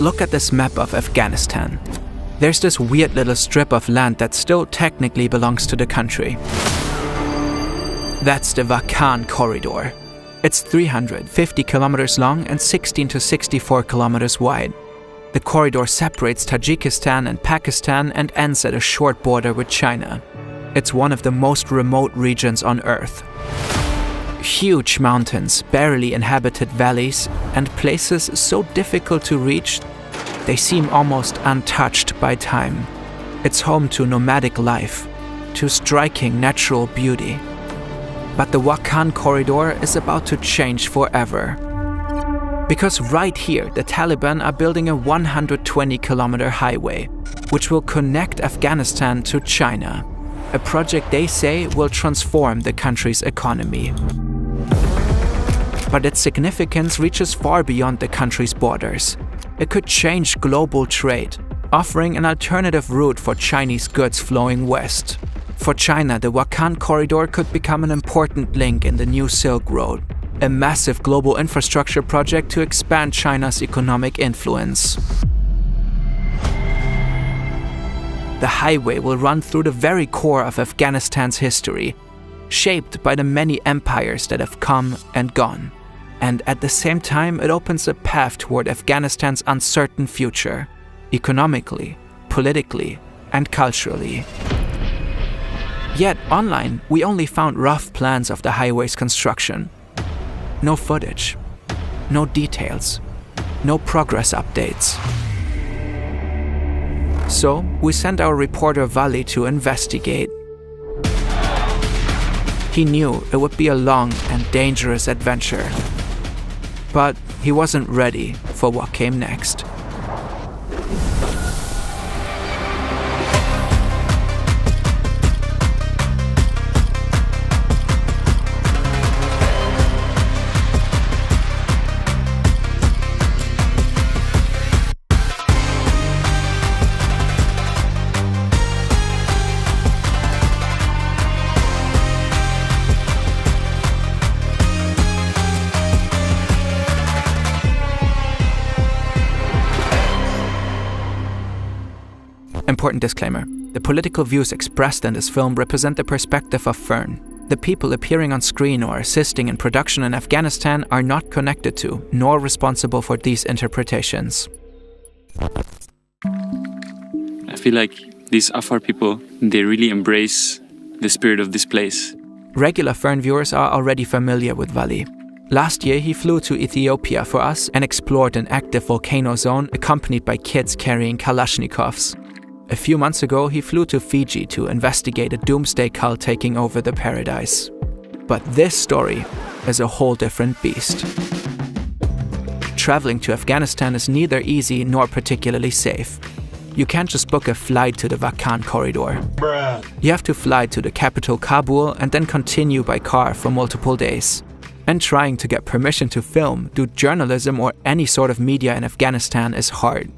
Look at this map of Afghanistan. There's this weird little strip of land that still technically belongs to the country. That's the Wakhan Corridor. It's 350 kilometers long and 16 to 64 kilometers wide. The corridor separates Tajikistan and Pakistan and ends at a short border with China. It's one of the most remote regions on Earth. Huge mountains, barely inhabited valleys, and places so difficult to reach, they seem almost untouched by time. It's home to nomadic life, to striking natural beauty. But the Wakhan Corridor is about to change forever. Because right here, the Taliban are building a 120-kilometer highway, which will connect Afghanistan to China. A project they say will transform the country's economy. But its significance reaches far beyond the country's borders. It could change global trade, offering an alternative route for Chinese goods flowing west. For China, the Wakhan Corridor could become an important link in the new Silk Road, a massive global infrastructure project to expand China's economic influence. The highway will run through the very core of Afghanistan's history, shaped by the many empires that have come and gone. And at the same time, it opens a path toward Afghanistan's uncertain future, economically, politically, and culturally. Yet online, we only found rough plans of the highway's construction. No footage, no details, no progress updates. So, we sent our reporter Vali to investigate. He knew it would be a long and dangerous adventure. But he wasn't ready for what came next. Important disclaimer. The political views expressed in this film represent the perspective of Fern. The people appearing on screen or assisting in production in Afghanistan are not connected to, nor responsible for these interpretations. I feel like these Afar people, they really embrace the spirit of this place. Regular Fern viewers are already familiar with Vali. Last year, he flew to Ethiopia for us and explored an active volcano zone accompanied by kids carrying Kalashnikovs. A few months ago, he flew to Fiji to investigate a doomsday cult taking over the paradise. But this story is a whole different beast. Traveling to Afghanistan is neither easy nor particularly safe. You can't just book a flight to the Wakhan Corridor. You have to fly to the capital Kabul and then continue by car for multiple days. And trying to get permission to film, do journalism or any sort of media in Afghanistan is hard.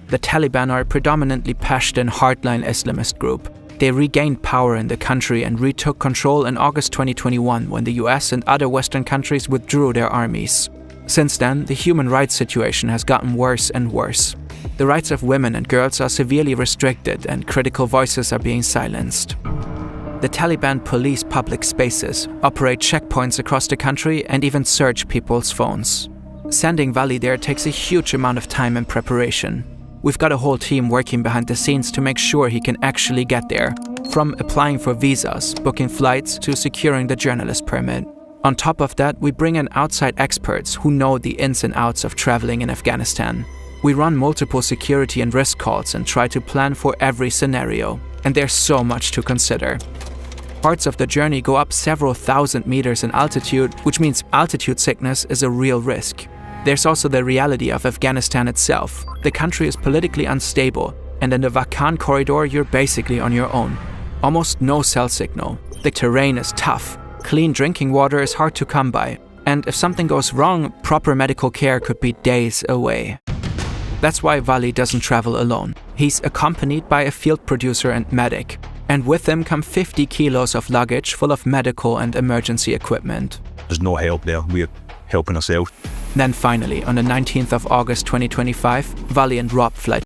The Taliban are a predominantly Pashtun hardline Islamist group. They regained power in the country and retook control in August 2021 when the US and other Western countries withdrew their armies. Since then, the human rights situation has gotten worse and worse. The rights of women and girls are severely restricted and critical voices are being silenced. The Taliban police public spaces, operate checkpoints across the country and even search people's phones. Sending Vali there takes a huge amount of time and preparation. We've got a whole team working behind the scenes to make sure he can actually get there, from applying for visas, booking flights, to securing the journalist permit. On top of that, we bring in outside experts who know the ins and outs of traveling in Afghanistan. We run multiple security and risk calls and try to plan for every scenario, and there's so much to consider. Parts of the journey go up several thousand meters in altitude, which means altitude sickness is a real risk. There's also the reality of Afghanistan itself. The country is politically unstable, and in the Wakhan Corridor you're basically on your own. Almost no cell signal. The terrain is tough. Clean drinking water is hard to come by. And if something goes wrong, proper medical care could be days away. That's why Vali doesn't travel alone. He's accompanied by a field producer and medic. And with him come 50 kilos of luggage full of medical and emergency equipment. There's no help there. We're helping ourselves. Then finally, on the 19th of August 2025, Vali and Rob fly